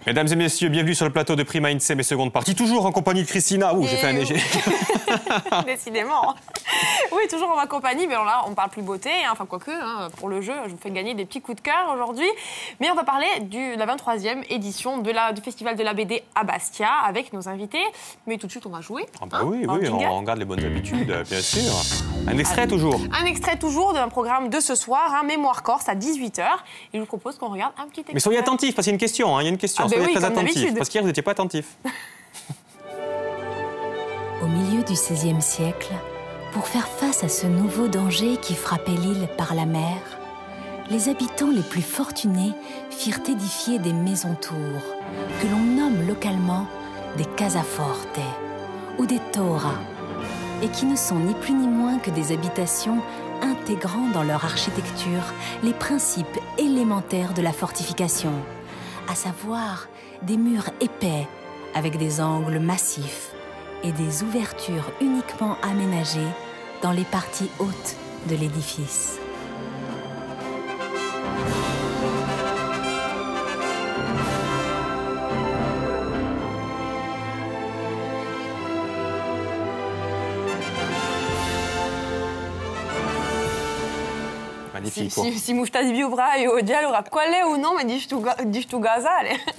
Mesdames et messieurs, bienvenue sur le plateau de Prima Insem et seconde partie. Toujours en compagnie de Christina. Ouh, j'ai fait un léger. Décidément. Oui, toujours en ma compagnie, mais là, on parle plus beauté, hein, enfin quoique, hein, pour le jeu, je vous fais gagner des petits coups de cœur aujourd'hui. Mais on va parler de la 23e édition du Festival de la BD à Bastia avec nos invités. Mais tout de suite, on va jouer. Ah bah oui, on garde les bonnes habitudes, bien sûr. Un extrait toujours. Un extrait toujours d'un programme de ce soir, Mémoire Corse à 18h. Et je vous propose qu'on regarde un petit extrait. Mais soyez attentifs, parce qu'il y a une question. Il y a une question. Soyez très attentifs, parce qu'hier, vous n'étiez pas attentifs. Au milieu du XVIe siècle, pour faire face à ce nouveau danger qui frappait l'île par la mer, les habitants les plus fortunés firent édifier des maisons-tours, que l'on nomme localement des casaforte ou des toras, et qui ne sont ni plus ni moins que des habitations intégrant dans leur architecture les principes élémentaires de la fortification, à savoir des murs épais avec des angles massifs et des ouvertures uniquement aménagées dans les parties hautes de l'édifice. Si Mouftaz Biobra et Odial aura collé ou non, mais dis-tu Gaza.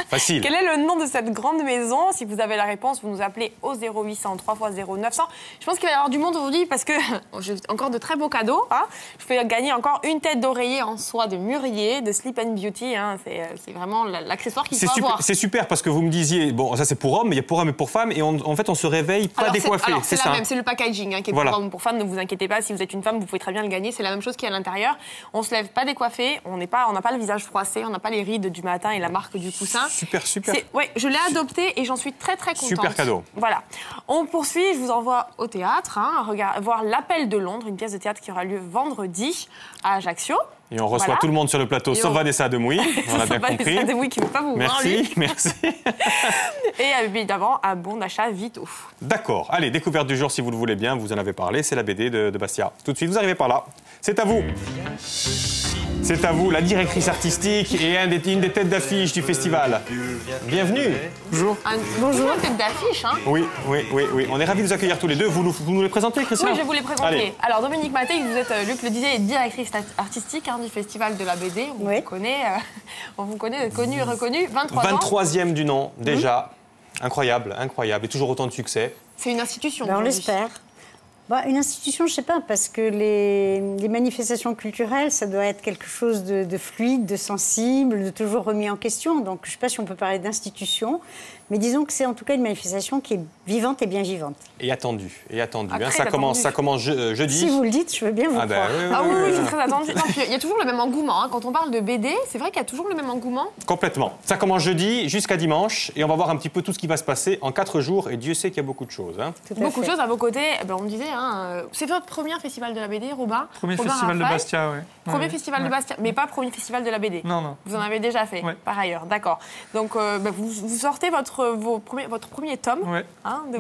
Facile. Quel est le nom de cette grande maison? Si vous avez la réponse, vous nous appelez au 0800 3 x 0900. Je pense qu'il va y avoir du monde aujourd'hui parce que j'ai encore de très beaux cadeaux. Hein. Je peux gagner encore une tête d'oreiller en soie de mûrier, de Sleep and Beauty. Hein. C'est vraiment l'accessoire qu'il faut avoir. C'est super parce que vous me disiez, bon, ça c'est pour hommes, mais il y a pour hommes et pour femmes, et en fait on se réveille pas décoiffé. C'est la même, c'est le packaging qui est pour hommes, pour femmes. Ne vous inquiétez pas, si vous êtes une femme, vous pouvez très bien le gagner. C'est la même chose qu'il y a à l'intérieur. On se lève pas décoiffé, on n'a pas le visage froissé, on n'a pas les rides du matin et la marque du coussin. Super. Ouais, je l'ai adopté et j'en suis très contente. Super cadeau. Voilà. On poursuit, je vous envoie au théâtre, voir L'Appel de Londres, une pièce de théâtre qui aura lieu vendredi à Ajaccio. Et on reçoit tout le monde sur le plateau, sauf Vanessa Demouy, on a bien compris. Vanessa Demouy qui ne veut pas vous voir, lui. Merci. Et évidemment, un bon d'achat Vito. D'accord. Allez, découverte du jour, si vous le voulez bien, vous en avez parlé, c'est la BD de Bastia. Tout de suite, vous arrivez par là. C'est à vous. C'est à vous, la directrice artistique et une des têtes d'affiche du festival. Bienvenue. Bonjour. Bonjour. Une tête d'affiche, hein? Oui. On est ravis de vous accueillir tous les deux. Vous nous les présentez, Christian? Oui, je vais vous les présenter. Allez. Alors, Dominique Mattei, vous êtes, Luc le disait, directrice artistique du Festival de la BD. On vous connaît, connu et reconnu. 23 ans. 23e du nom, déjà. Incroyable. Et toujours autant de succès. C'est une institution. On l'espère. Une institution, je ne sais pas, parce que les manifestations culturelles, ça doit être quelque chose de fluide, de sensible, de toujours remis en question. Donc, je ne sais pas si on peut parler d'institution, mais disons que c'est en tout cas une manifestation qui est vivante et bien vivante. Et attendue. Ça commence jeudi. Si vous le dites, je veux bien vous croire. Oui, c'est très attendu. Il y a toujours le même engouement. Hein. Quand on parle de BD, c'est vrai qu'il y a toujours le même engouement. Complètement. Ça commence jeudi jusqu'à dimanche, et on va voir un petit peu tout ce qui va se passer en 4 jours, et Dieu sait qu'il y a beaucoup de choses. Hein. Beaucoup de choses à vos côtés. On me disait, c'est votre premier festival de la BD, Robin? Premier festival de Bastia, oui. Premier festival de Bastia, mais pas premier festival de la BD. Non. Vous en avez déjà fait, par ailleurs, d'accord. Donc, vous sortez votre premier tome. Oui.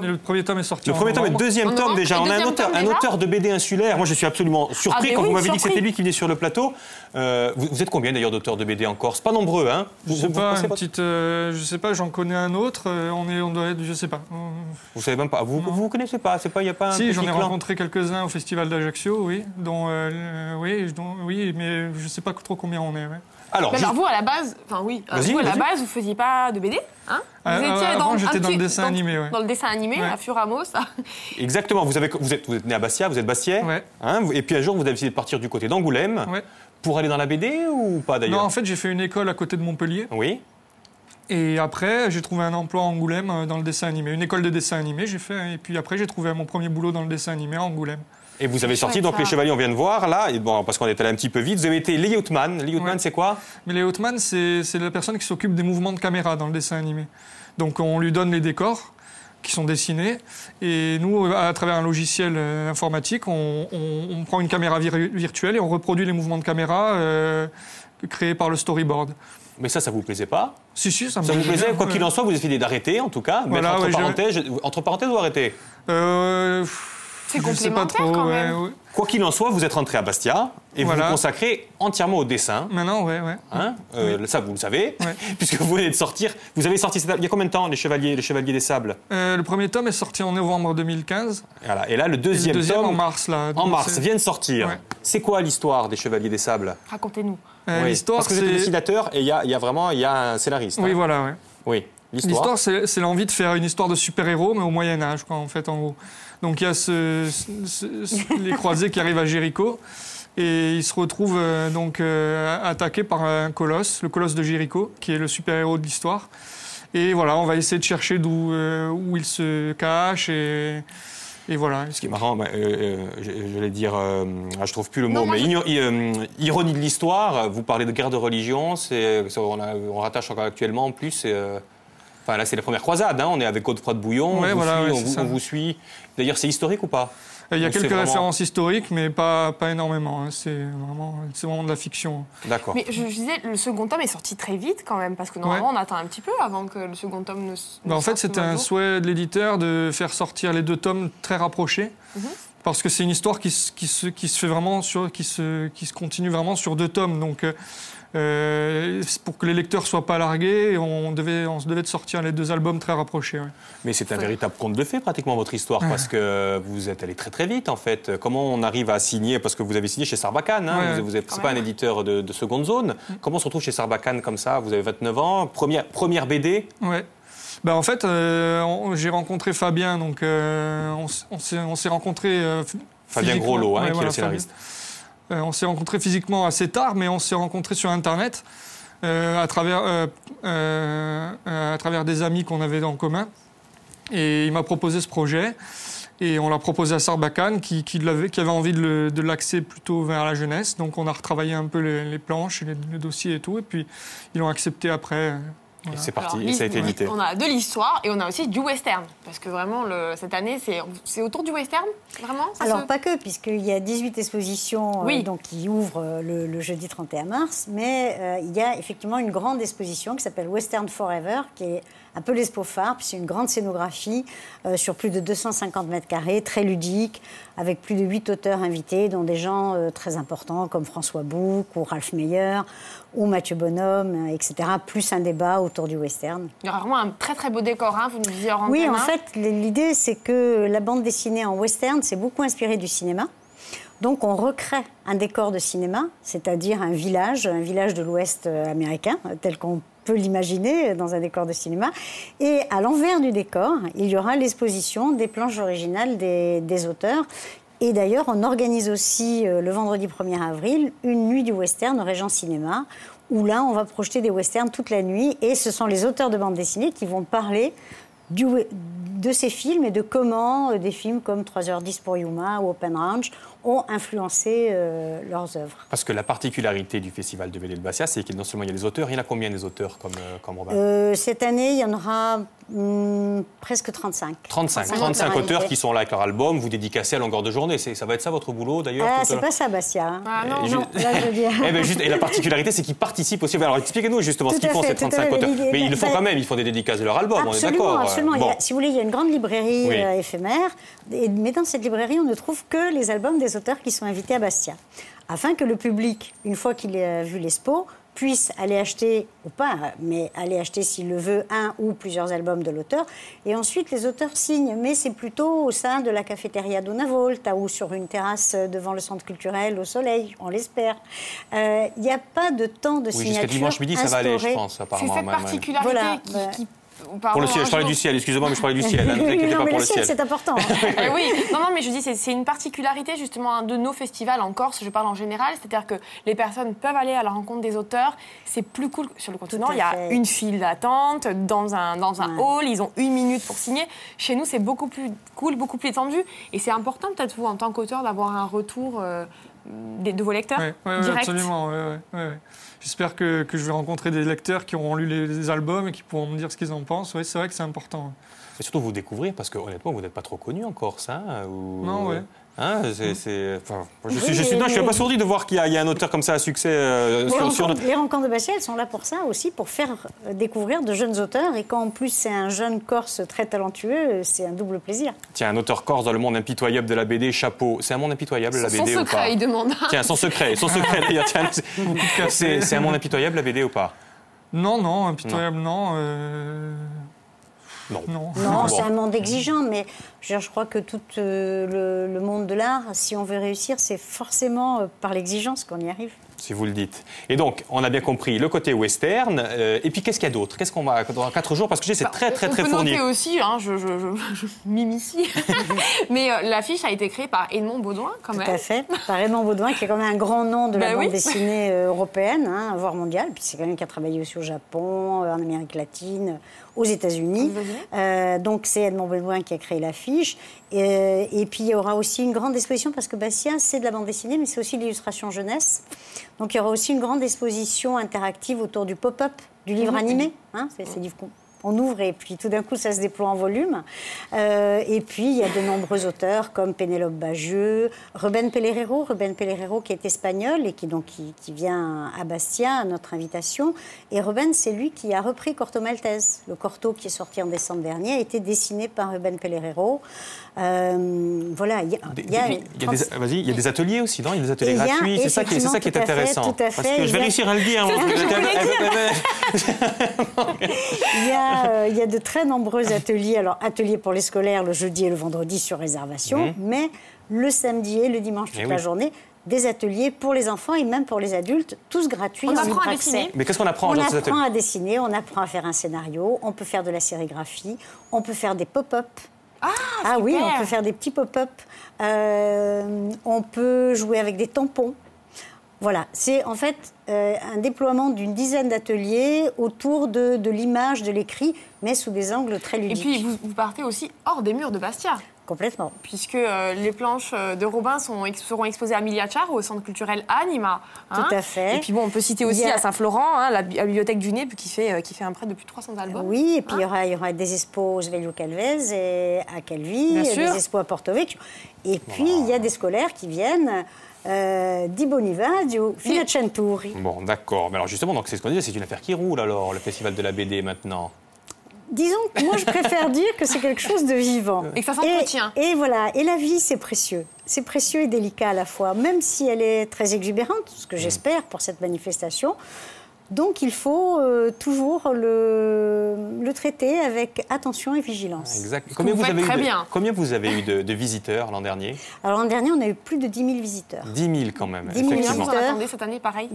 Le premier tome est sorti. Le premier tome et le deuxième tome déjà. On a un auteur de BD insulaire. Moi, je suis absolument surpris quand vous m'avez dit que c'était lui qui venait sur le plateau. Vous êtes combien d'ailleurs d'auteurs de BD en Corse? Pas nombreux, hein? Je sais pas, j'en connais un autre. On doit être, je sais pas. Vous savez même pas. Vous connaissez pas? Il y a pas un Si, j'en ai rencontré quelques-uns au Festival d'Ajaccio, oui. Oui, mais je sais pas trop combien on est. Ouais. Alors, vous, à la base, vous faisiez pas de BD, hein? Avant, j'étais dans le dessin animé, Dans le dessin animé, à Furamos. Exactement. Vous êtes né à Bastia, vous êtes bastiais. Ouais. Hein, et puis un jour, vous avez décidé de partir du côté d'Angoulême. Ouais. Pour aller dans la BD ou pas d'ailleurs? Non, en fait, j'ai fait une école à côté de Montpellier. Oui. Et après, j'ai trouvé un emploi à Angoulême dans le dessin animé. Une école de dessin animé, j'ai fait. Et puis après, j'ai trouvé mon premier boulot dans le dessin animé à Angoulême. Et vous avez sorti, donc Les Chevaliers, on vient de voir, là, et parce qu'on est allé un petit peu vite, vous avez été Lee Houtman. Lee Houtman, c'est quoi? Mais Lee Houtman, c'est la personne qui s'occupe des mouvements de caméra dans le dessin animé. Donc on lui donne les décors, qui sont dessinés. Et nous, à travers un logiciel informatique, on prend une caméra virtuelle et on reproduit les mouvements de caméra créés par le storyboard. Mais ça vous plaisait pas? Si, ça me Ça vous plaisait? bien, Quoi qu'il en soit, vous décidez d'arrêter, en tout cas. Voilà, mettre entre parenthèses ou arrêter? C'est je sais pas complémentaire trop, quand même. ouais. Quoi qu'il en soit, vous êtes rentré à Bastia et vous vous consacrez entièrement au dessin. Maintenant, ouais. Hein ça, vous le savez, Ouais. puisque vous venez de sortir. Vous avez sorti il y a combien de temps, les Chevaliers des Sables? Le premier tome est sorti en novembre 2015. Voilà. Et là, le deuxième deuxième tome, en mars, là. en mars, vient de sortir. Ouais. C'est quoi l'histoire des Chevaliers des Sables? Racontez-nous. Oui, L'histoire, parce que vous êtes dessinateur et il y a un scénariste. Oui, hein. voilà, ouais. Oui. L'histoire, c'est l'envie de faire une histoire de super-héros, mais au Moyen-Âge, quoi, en fait, en gros. Donc, il y a les croisés qui arrivent à Jéricho, et ils se retrouvent attaqués par un colosse, le colosse de Jéricho, qui est le super-héros de l'histoire. Et voilà, on va essayer de chercher où il se cache, et voilà. Ce qui est marrant, j'allais dire, je trouve plus le mot, Non, mais ironie de l'histoire, vous parlez de guerre de religion, on rattache encore actuellement en plus. Enfin, là, c'est la première croisade, hein, on est avec Godefroy de Bouillon, on vous suit. D'ailleurs, c'est historique ou pas? Il y a quelques références historiques, mais pas énormément. Hein. C'est vraiment de la fiction. D'accord. Mais je disais, le second tome est sorti très vite quand même, parce que normalement on attend un petit peu avant que le second tome ne en fait, c'était un souhait de l'éditeur de faire sortir les 2 tomes très rapprochés. Parce que c'est une histoire qui se fait vraiment qui se continue vraiment sur 2 tomes. Donc, pour que les lecteurs soient pas largués, on se devait de sortir les 2 albums très rapprochés. Ouais. Mais c'est un véritable conte de fées, pratiquement, votre histoire, parce que vous êtes allé très très vite, en fait. Comment on arrive à signer? Parce que vous avez signé chez Sarbacane, hein, c'est pas un éditeur de seconde zone. Comment on se retrouve chez Sarbacane comme ça? Vous avez 29 ans, première BD? Ouais. En fait, j'ai rencontré Fabien, donc on s'est rencontrés Fabien Groslo, qui est le scénariste. On s'est rencontrés physiquement assez tard, mais on s'est rencontrés sur Internet à travers des amis qu'on avait en commun. Et il m'a proposé ce projet. Et on l'a proposé à Sarbacane, qui avait envie de l'axer plutôt vers la jeunesse. Donc on a retravaillé un peu les planches, les dossiers et tout. Et puis ils l'ont accepté après. Voilà. Et c'est parti, Alors, et ça a été édité. On a de l'histoire et on a aussi du western. Parce que vraiment, cette année, c'est autour du western, vraiment? Alors, pas que, puisqu'il y a 18 expositions qui ouvrent le jeudi 31 mars. Mais il y a effectivement une grande exposition qui s'appelle Western Forever, qui est un peu l'expo phare, puis c'est une grande scénographie sur plus de 250 mètres carrés, très ludique, avec plus de 8 auteurs invités, dont des gens très importants comme François Bouc ou Ralph Meyer ou Mathieu Bonhomme, etc., plus un débat autour du western. Il y aura vraiment un très très beau décor, hein, vous nous disiez en Oui, en fait, l'idée, c'est que la bande dessinée en western s'est beaucoup inspirée du cinéma. Donc, on recrée un décor de cinéma, c'est-à-dire un village de l'Ouest américain, tel qu'on peut l'imaginer dans un décor de cinéma. Et à l'envers du décor, il y aura l'exposition des planches originales des auteurs. Et d'ailleurs, on organise aussi le vendredi 1er avril une nuit du western au Régent Cinéma, où là, on va projeter des westerns toute la nuit. Et ce sont les auteurs de bande dessinée qui vont parler de ces films et de comment des films comme 3h10 pour Yuma ou Open Range ont influencé leurs œuvres. Parce que la particularité du Festival de BD de Bastia, c'est que non seulement il y a des auteurs, il y en a combien des auteurs comme Robin? Cette année, il y en aura presque 35. 35 auteurs qui sont là avec leur album, vous dédicacez à longueur de journée. Ça va être ça votre boulot d'ailleurs? C'est pas ça, Bastia. Hein. Ah non, non, là, je veux dire. Et la particularité, c'est qu'ils participent aussi. Alors expliquez-nous justement ce qu'ils font, ces 35 auteurs. Mais ils le font quand même, ils font des dédicaces de leur album, absolument, on est d'accord? Absolument, Bon. si vous voulez, il y a une grande librairie éphémère, mais dans cette librairie, on ne trouve que les albums des auteurs qui sont invités à Bastia, afin que le public, une fois qu'il a vu l'expo, puisse aller acheter, ou pas, mais aller acheter s'il le veut, un ou plusieurs albums de l'auteur. Et ensuite, les auteurs signent. Mais c'est plutôt au sein de la cafétéria Dona Volta ou sur une terrasse devant le centre culturel au soleil, on l'espère. Il n'y a pas de temps de signature jusqu'à dimanche midi, ça va aller, je pense, apparemment. C'est cette particularité qui pour le ciel, je parlais du ciel, excusez-moi, mais je parlais du ciel. Ne vous inquiétez pas pour le ciel. C'est important. Oui, non, mais je dis, c'est une particularité justement de nos festivals en Corse, je parle en général, c'est-à-dire que les personnes peuvent aller à la rencontre des auteurs, c'est plus cool. Sur le continent, il y a une file d'attente, dans un hall, ils ont 1 minute pour signer. Chez nous, c'est beaucoup plus cool, beaucoup plus étendu, et c'est important peut-être, vous, en tant qu'auteur, d'avoir un retour de vos lecteurs direct. Absolument, ouais. J'espère que je vais rencontrer des lecteurs qui auront lu les albums et qui pourront me dire ce qu'ils en pensent. Oui, c'est vrai que c'est important. Et surtout vous découvrir, parce que honnêtement, vous n'êtes pas trop connu en Corse. Ou... Non, ouais. Enfin, je suis abasourdi de voir qu'il y a un auteur comme ça à succès sur notre... Les rencontres de Bastia, elles sont là pour ça aussi, pour faire découvrir de jeunes auteurs. Et quand en plus c'est un jeune Corse très talentueux, c'est un double plaisir. Tiens, un auteur corse dans le monde impitoyable de la BD, chapeau. C'est un monde impitoyable, la BD, ou pas? Son secret, il demande. Tiens, son secret, d'ailleurs. Tiens, c'est un monde impitoyable, la BD, ou pas? Non, impitoyable, non. Non. Non, c'est un monde exigeant, mais je crois que tout le monde de l'art, si on veut réussir, c'est forcément par l'exigence qu'on y arrive. Si vous le dites. Et donc, on a bien compris le côté western. Et puis, qu'est-ce qu'il y a d'autre? Qu'est-ce qu'on va dans 4 jours? Parce que c'est très fourni. On peut noter aussi, je mime ici, mais l'affiche a été créée par Edmond Baudouin, quand même. Tout à fait, par Edmond Baudouin, qui est quand même un grand nom de la bande dessinée européenne, voire mondiale. Puis c'est quelqu'un qui a travaillé aussi au Japon, en Amérique latine, aux États-Unis. Donc c'est Edmond Baudouin qui a créé l'affiche. Et puis il y aura aussi une grande exposition, parce que Bastia, c'est de la bande dessinée, mais c'est aussi de l'illustration jeunesse. Donc il y aura aussi une grande exposition interactive autour du pop-up, du livre animé. C'est ces livres qu'on ouvre et puis tout d'un coup ça se déploie en volume. Et puis il y a de nombreux auteurs comme Pénélope Bagieux, Rubén Pelerero qui est espagnol et qui vient à Bastia à notre invitation. Et Rubén, c'est lui qui a repris Corto Maltese. Le Corto qui est sorti en décembre dernier a été dessiné par Rubén Pelerero. Voilà, il y a des ateliers aussi, non? Il y a des ateliers gratuits, c'est ça qui est intéressant. Tout à fait. Parce que je vais réussir à le dire. Il y a de très nombreux ateliers. Alors, ateliers pour les scolaires le jeudi et le vendredi sur réservation, mais le samedi et le dimanche toute la journée, des ateliers pour les enfants et même pour les adultes, tous gratuits. On apprend à dessiner. Mais qu'est-ce qu'on apprend dans ces ateliers? On apprend à dessiner, on apprend à faire un scénario, on peut faire de la sérigraphie, on peut faire des pop-up. Ah oui, on peut faire des petits pop-up. On peut jouer avec des tampons. Voilà, c'est en fait un déploiement d'une dizaine d'ateliers autour de l'image, de l'écrit, mais sous des angles très ludiques. Et puis, vous partez aussi hors des murs de Bastia. Complètement. Puisque les planches de Robin seront exposées à Miliachar, au centre culturel Anima. Tout à fait. Et puis bon, on peut citer aussi à Saint-Florent, la bibliothèque du Nez, qui fait un prêt de plus de 300 albums. Oui, et puis il y aura des expos au Velho Calvez et à Calvi, des expos à Porto Vecchio. Et puis il y a des scolaires qui viennent di Bonivadio, fino a Centuri. Bon, d'accord. Mais alors justement, donc c'est ce qu'on disait, c'est une affaire qui roule alors, le festival de la BD maintenant. Disons que moi, je préfère dire que c'est quelque chose de vivant. Et que ça s'entretient. Et voilà. Et la vie, c'est précieux. C'est précieux et délicat à la fois, même si elle est très exubérante, ce que j'espère pour cette manifestation. Donc, il faut toujours le traiter avec attention et vigilance. Exact. Combien vous avez eu de visiteurs l'an dernier? Alors, l'an dernier, on a eu plus de 10 000 visiteurs. 10 000 quand même, 10 000 effectivement. Vous en attendez cette année pareil?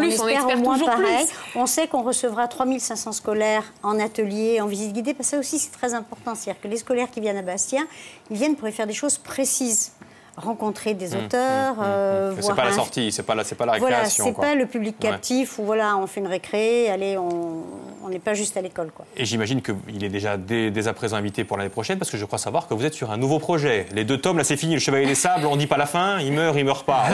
On espère au moins toujours pareil. plus. On sait qu'on recevra 3500 scolaires en atelier, en visite guidée, parce que ça aussi c'est très important. C'est-à-dire que les scolaires qui viennent à Bastia, ils viennent pour y faire des choses précises. Rencontrer des auteurs, c'est pas la sortie, c'est pas la récréation. Voilà, c'est pas le public captif où voilà, on fait une récré, allez, on n'est pas juste à l'école, quoi. Et j'imagine qu'il est déjà dès à présent invité pour l'année prochaine, parce que je crois savoir que vous êtes sur un nouveau projet. Les 2 tomes, là c'est fini, le Chevalier des Sables, on dit pas la fin, il meurt pas.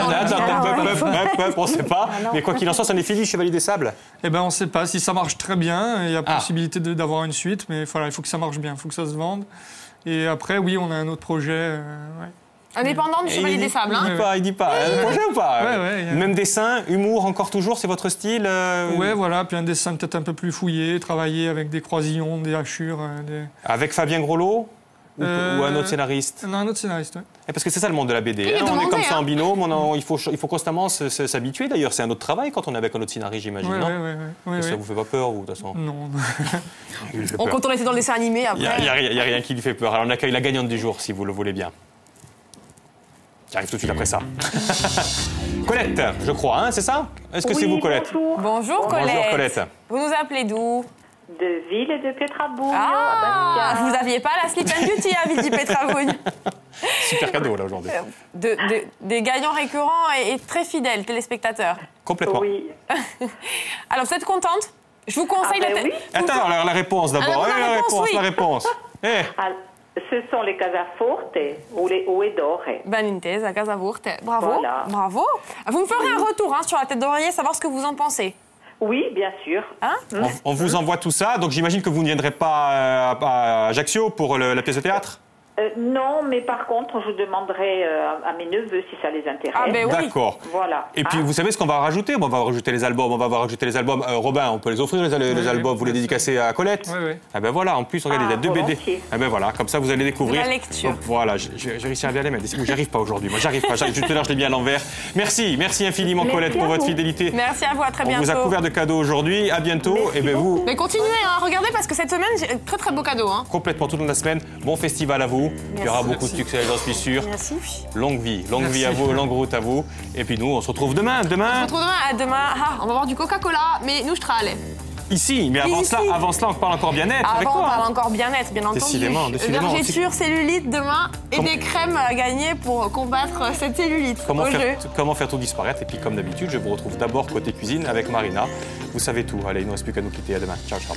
On sait pas, mais quoi qu'il en soit, ça n'est fini, le Chevalier des Sables. Eh ben on sait pas, si ça marche très bien, il y a possibilité d'avoir une suite, mais voilà, il faut que ça marche bien, il faut que ça se vende. Et après, oui, on a un autre projet, Indépendant du Chevalier des Sables. Il dit pas. Un projet ou pas? Ouais. Même dessin, humour, encore toujours, c'est votre style? Ouais, voilà. Puis un dessin peut-être un peu plus fouillé, travaillé avec des croisillons, des hachures. Avec Fabien Groslo ou un autre scénariste? Non, un autre scénariste, oui. Parce que c'est ça le monde de la BD. On est comme ça en binôme, il faut constamment s'habituer. D'ailleurs, c'est un autre travail quand on est avec un autre scénariste, j'imagine. Oui. Ça vous fait pas peur, ou de toute façon? Non. Quand on était dans le dessin animé, après. Il n'y a rien qui lui fait peur. Alors on accueille la gagnante du jour, si vous le voulez bien. Qui arrive tout de suite après ça. Colette, je crois, c'est ça? Est-ce que c'est vous, Colette? Bonjour, Colette. Bonjour, Colette. Vous nous appelez d'où? De Ville et de Pietrabugno. Vous n'aviez pas la Sleep and Beauty à Vidi Pietrabugno. Super cadeau, là, aujourd'hui. Des gagnants récurrents et très fidèles téléspectateurs. Complètement. Oui. Alors, vous êtes contente? Je vous conseille oui. Attends, la réponse d'abord. La réponse. Ce sont les Casaforte ou les Oedore. Ben intesa, Casaforte. Bravo. Voilà. Bravo. Vous me ferez un retour sur la tête d'oreiller, savoir ce que vous en pensez. Oui, bien sûr. Hein? On vous envoie tout ça. Donc j'imagine que vous ne viendrez pas à Ajaccio pour la pièce de théâtre? Non, mais par contre, je demanderai à mes neveux si ça les intéresse. Ah, ben oui. D'accord. Voilà. Et puis, vous savez ce qu'on va rajouter? On va rajouter les albums. Robin, on peut les offrir, les albums. Vous les dédicacez à Colette? Oui, oui. Ah ben voilà, en plus, regardez, il y a 2 BD. volontiers. Ah ben voilà, comme ça, vous allez découvrir. La lecture. Donc, voilà, j'ai réussi à bien les mettre. J'y arrive pas aujourd'hui. Moi, j'arrive pas. Tout à l'heure, je l'ai mis à l'envers. Merci infiniment, Merci Colette, à pour votre vous. fidélité. Merci à vous, à très On bientôt. vous a couvert de cadeaux aujourd'hui. À bientôt. Merci Et ben vous, Mais continuez à regarder parce que cette semaine, j'ai un très très beau cadeau. Hein. complètement toute la semaine. Bon festival à vous. Il y aura beaucoup de succès, j'en suis sûr. Merci. Longue vie Merci. à vous, longue route à vous. Et puis nous, on se retrouve demain. On se retrouve demain. À demain, on va boire du Coca-Cola, mais nous, je serai à l'aise. Ici, mais avant Ici. cela, on parle encore bien-être avec Avant, on toi. parle encore bien-être, bien entendu. Décidément. Vergeture, cellulite demain et Comment- des crèmes à gagner pour combattre cette cellulite. Comment Au jeu. faire tout disparaître. Et puis, comme d'habitude, je vous retrouve d'abord côté cuisine avec Marina. Vous savez tout. Allez, il ne reste plus qu'à nous quitter. À demain. Ciao, ciao.